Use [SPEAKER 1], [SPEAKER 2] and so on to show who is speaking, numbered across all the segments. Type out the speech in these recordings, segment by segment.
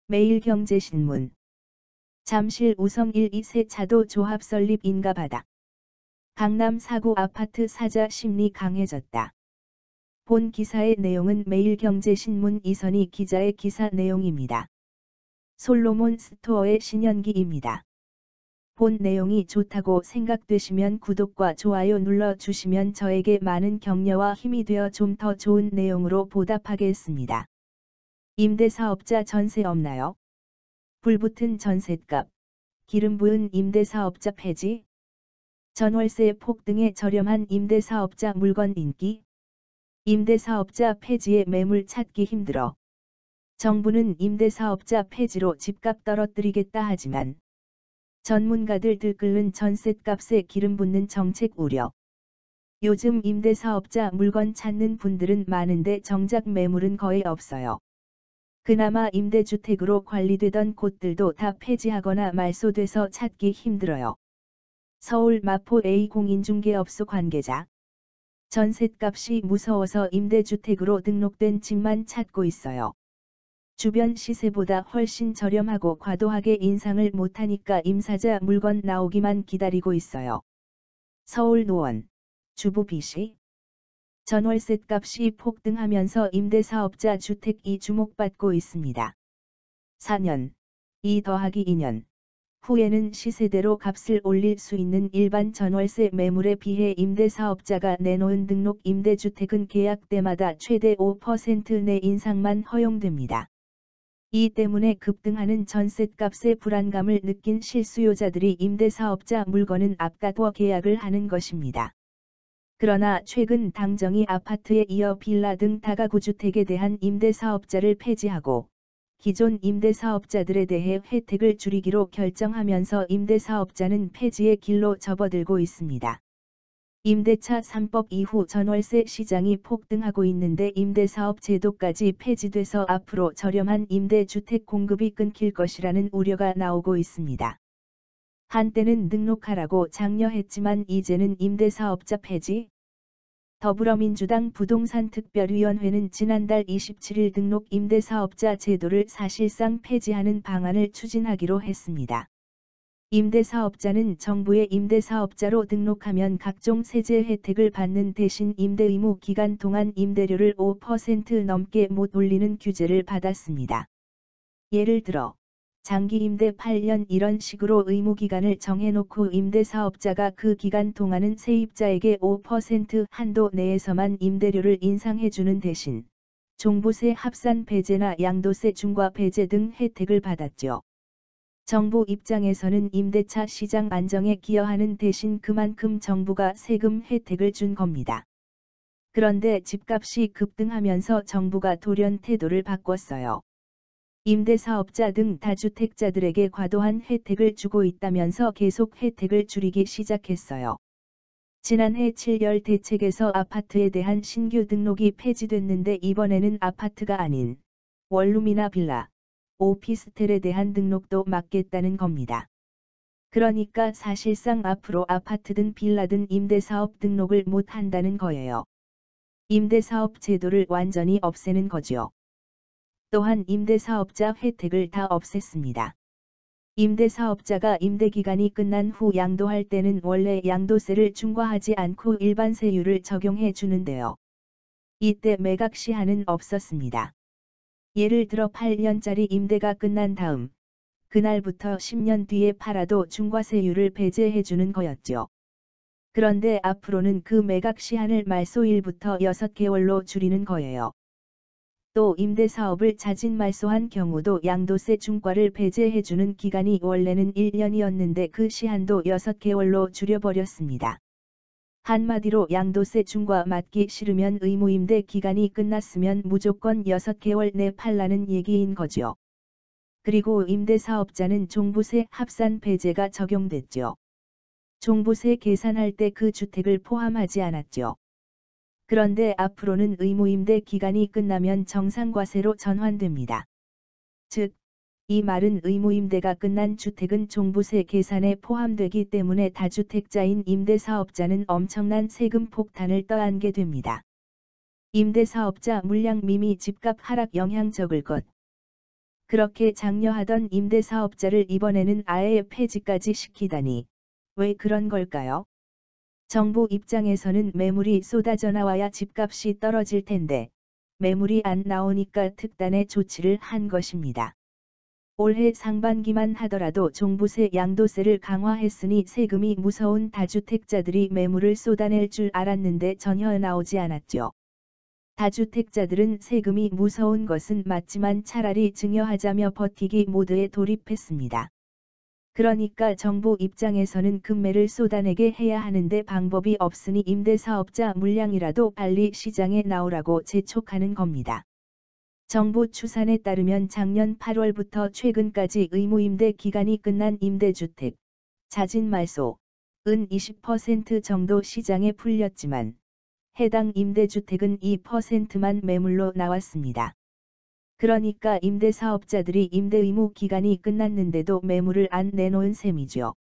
[SPEAKER 1] 매일경제신문. 잠실 우성 1, 2세 차도 조합 설립 인가받아. 강남 4구 아파트 사자 심리 강해졌다. 본 기사의 내용은 매일경제신문 이선희 기자의 기사 내용입니다. 솔로몬 스토어의 신현기입니다. 본 내용이 좋다고 생각되시면 구독과 좋아요 눌러주시면 저에게 많은 격려와 힘이 되어 좀 더 좋은 내용으로 보답하겠습니다. 임대사업자 전세 없나요? 불붙은 전셋값, 기름 부은 임대사업자 폐지, 전월세 폭등에 저렴한 임대사업자 물건 인기, 임대사업자 폐지에 매물 찾기 힘들어. 정부는 임대사업자 폐지로 집값 떨어뜨리겠다 하지만 전문가들 들끓는 전셋값에 기름 붓는 정책 우려. 요즘 임대사업자 물건 찾는 분들은 많은데 정작 매물은 거의 없어요. 그나마 임대주택으로 관리되던 곳들도 다 폐지하거나 말소돼서 찾기 힘들어요. 서울 마포 A 공인중개업소 관계자. 전셋값이 무서워서 임대주택으로 등록된 집만 찾고 있어요. 주변 시세보다 훨씬 저렴하고 과도하게 인상을 못하니까 임사자 물건 나오기만 기다리고 있어요. 서울 노원. 주부 B씨. 전월세값이 폭등하면서 임대사업자 주택이 주목받고 있습니다. 4년, 2 더하기 2년 후에는 시세대로 값을 올릴 수 있는 일반 전월세 매물에 비해 임대사업자가 내놓은 등록 임대주택은 계약 때마다 최대 5% 내 인상만 허용됩니다. 이 때문에 급등하는 전셋값의 불안감을 느낀 실수요자들이 임대사업자 물건은 앞가둬 계약을 하는 것입니다. 그러나 최근 당정이 아파트에 이어 빌라 등 다가구 주택에 대한 임대사업자를 폐지하고 기존 임대사업자들에 대해 혜택을 줄이기로 결정하면서 임대사업자는 폐지의 길로 접어들고 있습니다. 임대차 3법 이후 전월세 시장이 폭등하고 있는데 임대사업 제도까지 폐지돼서 앞으로 저렴한 임대주택 공급이 끊길 것이라는 우려가 나오고 있습니다. 한때는 등록하라고 장려했지만 이제는 임대사업자 폐지? 더불어민주당 부동산특별위원회는 지난달 27일 등록 임대사업자 제도를 사실상 폐지하는 방안을 추진하기로 했습니다. 임대사업자는 정부의 임대사업자로 등록하면 각종 세제 혜택을 받는 대신 임대 의무 기간 동안 임대료를 5% 넘게 못 올리는 규제를 받았습니다. 예를 들어 장기 임대 8년 이런 식으로 의무기간을 정해놓고 임대사업자가 그 기간 동안은 세입자에게 5% 한도 내에서만 임대료를 인상해주는 대신 종부세 합산 배제나 양도세 중과 배제 등 혜택을 받았죠. 정부 입장에서는 임대차 시장 안정에 기여하는 대신 그만큼 정부가 세금 혜택을 준 겁니다. 그런데 집값이 급등하면서 정부가 돌연 태도를 바꿨어요. 임대사업자 등 다주택자들에게 과도한 혜택을 주고 있다면서 계속 혜택을 줄이기 시작했어요. 지난해 7월 대책에서 아파트에 대한 신규 등록이 폐지됐는데 이번에는 아파트가 아닌 원룸이나 빌라, 오피스텔에 대한 등록도 막겠다는 겁니다. 그러니까 사실상 앞으로 아파트든 빌라든 임대사업 등록을 못 한다는 거예요. 임대사업 제도를 완전히 없애는 거죠. 또한 임대사업자 혜택을 다 없앴습니다. 임대사업자가 임대기간이 끝난 후 양도할 때는 원래 양도세를 중과하지 않고 일반 세율을 적용해 주는데요. 이때 매각 시한은 없었습니다. 예를 들어 8년짜리 임대가 끝난 다음 그날부터 10년 뒤에 팔아도 중과세율을 배제해 주는 거였죠. 그런데 앞으로는 그 매각 시한을 말소일부터 6개월로 줄이는 거예요. 또 임대사업을 자진 말소한 경우도 양도세 중과를 배제해주는 기간이 원래는 1년이었는데 그 시한도 6개월로 줄여버렸습니다. 한마디로 양도세 중과 맞기 싫으면 의무임대 기간이 끝났으면 무조건 6개월 내 팔라는 얘기인 거죠. 그리고 임대사업자는 종부세 합산 배제가 적용됐죠. 종부세 계산할 때 그 주택을 포함하지 않았죠. 그런데 앞으로는 의무임대 기간이 끝나면 정상과세로 전환됩니다. 즉, 이 말은 의무임대가 끝난 주택은 종부세 계산에 포함되기 때문에 다주택자인 임대사업자는 엄청난 세금 폭탄을 떠안게 됩니다. 임대사업자 물량 미미 집값 하락 영향 적을 것. 그렇게 장려하던 임대사업자를 이번에는 아예 폐지까지 시키다니. 왜 그런 걸까요? 정부 입장에서는 매물이 쏟아져 나와야 집값이 떨어질 텐데, 매물이 안 나오니까 특단의 조치를 한 것입니다. 올해 상반기만 하더라도 종부세 양도세를 강화했으니 세금이 무서운 다주택자들이 매물을 쏟아낼 줄 알았는데 전혀 나오지 않았죠. 다주택자들은 세금이 무서운 것은 맞지만 차라리 증여하자며 버티기 모드에 돌입했습니다. 그러니까 정부 입장에서는 금매를 쏟아내게 해야 하는데 방법이 없으니 임대사업자 물량이라도 빨리 시장에 나오라고 재촉하는 겁니다. 정부 추산에 따르면 작년 8월부터 최근까지 의무임대 기간이 끝난 임대주택, 자진 말소은 20% 정도 시장에 풀렸지만 해당 임대주택은 2%만 매물로 나왔습니다. 그러니까 임대사업자들이 임대의무 기간이 끝났는데도 매물을 안 내놓은 셈이죠.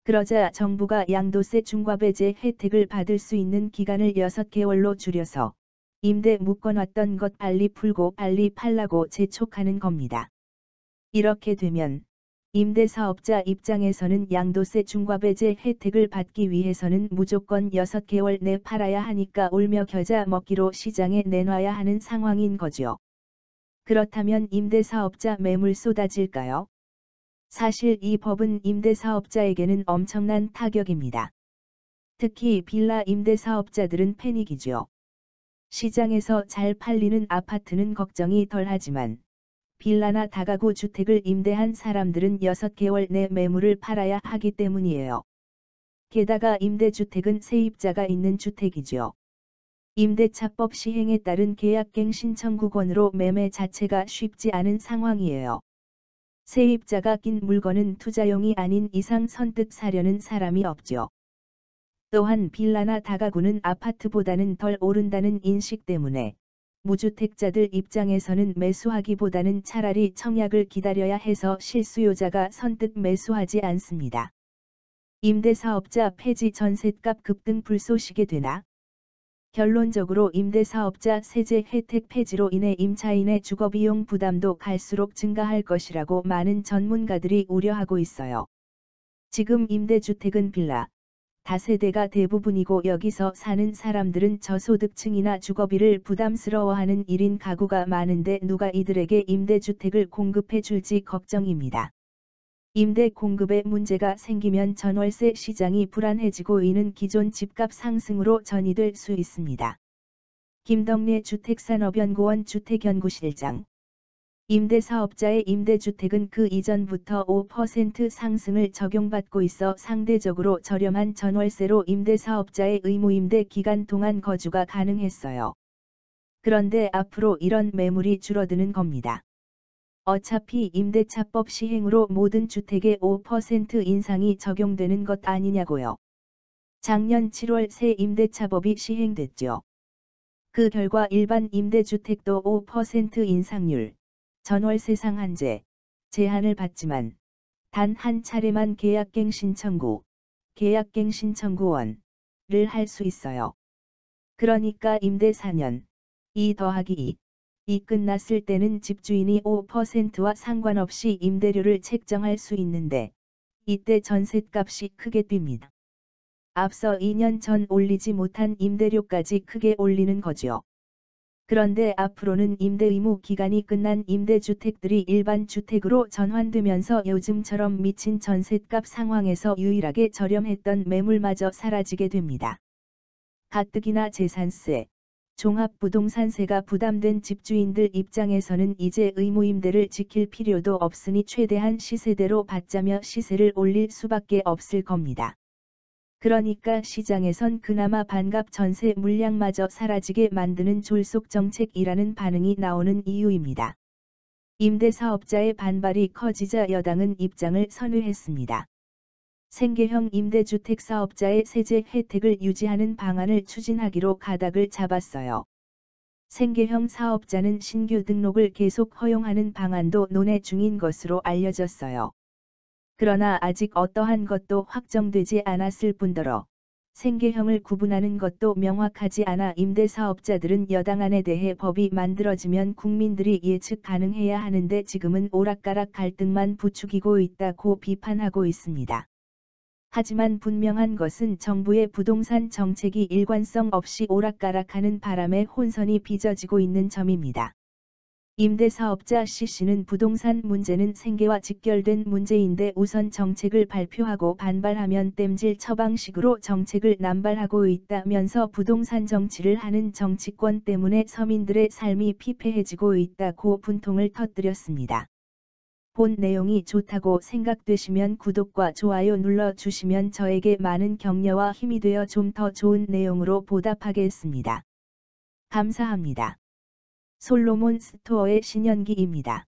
[SPEAKER 1] 그러자 정부가 양도세 중과배제 혜택을 받을 수 있는 기간을 6개월로 줄여서 임대 묶어놨던 것 빨리 풀고 빨리 팔라고 재촉하는 겁니다. 이렇게 되면 임대사업자 입장에서는 양도세 중과배제 혜택을 받기 위해서는 무조건 6개월 내 팔아야 하니까 울며 겨자 먹기로 시장에 내놔야 하는 상황인 거죠. 그렇다면 임대사업자 매물 쏟아질까요? 사실 이 법은 임대사업자에게는 엄청난 타격입니다. 특히 빌라 임대사업자들은 패닉이죠. 시장에서 잘 팔리는 아파트는 걱정이 덜하지만 빌라나 다가구 주택을 임대한 사람들은 6개월 내 매물을 팔아야 하기 때문이에요. 게다가 임대주택은 세입자가 있는 주택이죠. 임대차법 시행에 따른 계약갱신 청구권으로 매매 자체가 쉽지 않은 상황이에요. 세입자가 낀 물건은 투자용이 아닌 이상 선뜻 사려는 사람이 없죠. 또한 빌라나 다가구는 아파트보다는 덜 오른다는 인식 때문에 무주택자들 입장에서는 매수하기보다는 차라리 청약을 기다려야 해서 실수요자가 선뜻 매수하지 않습니다. 임대사업자 폐지 전셋값 급등 불쏘시개 되나? 결론적으로 임대사업자 세제 혜택 폐지로 인해 임차인의 주거비용 부담도 갈수록 증가할 것이라고 많은 전문가들이 우려하고 있어요. 지금 임대주택은 빌라, 다세대가 대부분이고 여기서 사는 사람들은 저소득층이나 주거비를 부담스러워하는 1인 가구가 많은데 누가 이들에게 임대주택을 공급해 줄지 걱정입니다. 임대 공급에 문제가 생기면 전월세 시장이 불안해지고 이는 기존 집값 상승으로 전이될 수 있습니다. 김덕래 주택산업연구원 주택연구실장. 임대사업자의 임대주택은 그 이전부터 5% 상승을 적용받고 있어 상대적으로 저렴한 전월세로 임대사업자의 의무임대 기간 동안 거주가 가능했어요. 그런데 앞으로 이런 매물이 줄어드는 겁니다. 어차피 임대차법 시행으로 모든 주택에 5% 인상이 적용되는 것 아니냐고요. 작년 7월 새 임대차법이 시행됐죠. 그 결과 일반 임대주택도 5% 인상률, 전월세 상한제, 제한을 받지만 단 한 차례만 계약갱신 청구, 계약갱신 청구원을 할 수 있어요. 그러니까 임대 4년, 2 더하기 2이 끝났을 때는 집주인이 5%와 상관없이 임대료를 책정할 수 있는데 이때 전셋값이 크게 뜁니다. 앞서 2년 전 올리지 못한 임대료까지 크게 올리는 거죠. 그런데 앞으로는 임대의무 기간이 끝난 임대주택들이 일반 주택으로 전환되면서 요즘처럼 미친 전셋값 상황에서 유일하게 저렴했던 매물마저 사라지게 됩니다. 가뜩이나 재산세, 종합부동산세가 부담된 집주인들 입장에서는 이제 의무임대를 지킬 필요도 없으니 최대한 시세대로 받자며 시세를 올릴 수밖에 없을 겁니다. 그러니까 시장에선 그나마 반갑 전세 물량마저 사라지게 만드는 졸속 정책이라는 반응이 나오는 이유입니다. 임대사업자의 반발이 커지자 여당은 입장을 선회했습니다. 생계형 임대주택 사업자의 세제 혜택을 유지하는 방안을 추진하기로 가닥을 잡았어요. 생계형 사업자는 신규 등록을 계속 허용하는 방안도 논의 중인 것으로 알려졌어요. 그러나 아직 어떠한 것도 확정되지 않았을 뿐더러 생계형을 구분하는 것도 명확하지 않아 임대사업자들은 여당안에 대해 법이 만들어지면 국민들이 예측 가능해야 하는데 지금은 오락가락 갈등만 부추기고 있다고 비판하고 있습니다. 하지만 분명한 것은 정부의 부동산 정책이 일관성 없이 오락가락하는 바람에 혼선이 빚어지고 있는 점입니다. 임대사업자 C씨는 부동산 문제는 생계와 직결된 문제인데 우선 정책을 발표하고 반발하면 땜질 처방식으로 정책을 남발하고 있다면서 부동산 정치를 하는 정치권 때문에 서민들의 삶이 피폐해지고 있다고 분통을 터뜨렸습니다. 본 내용이 좋다고 생각되시면 구독과 좋아요 눌러주시면 저에게 많은 격려와 힘이 되어 좀 더 좋은 내용으로 보답하겠습니다. 감사합니다. 솔로몬 스토어의 신현기입니다.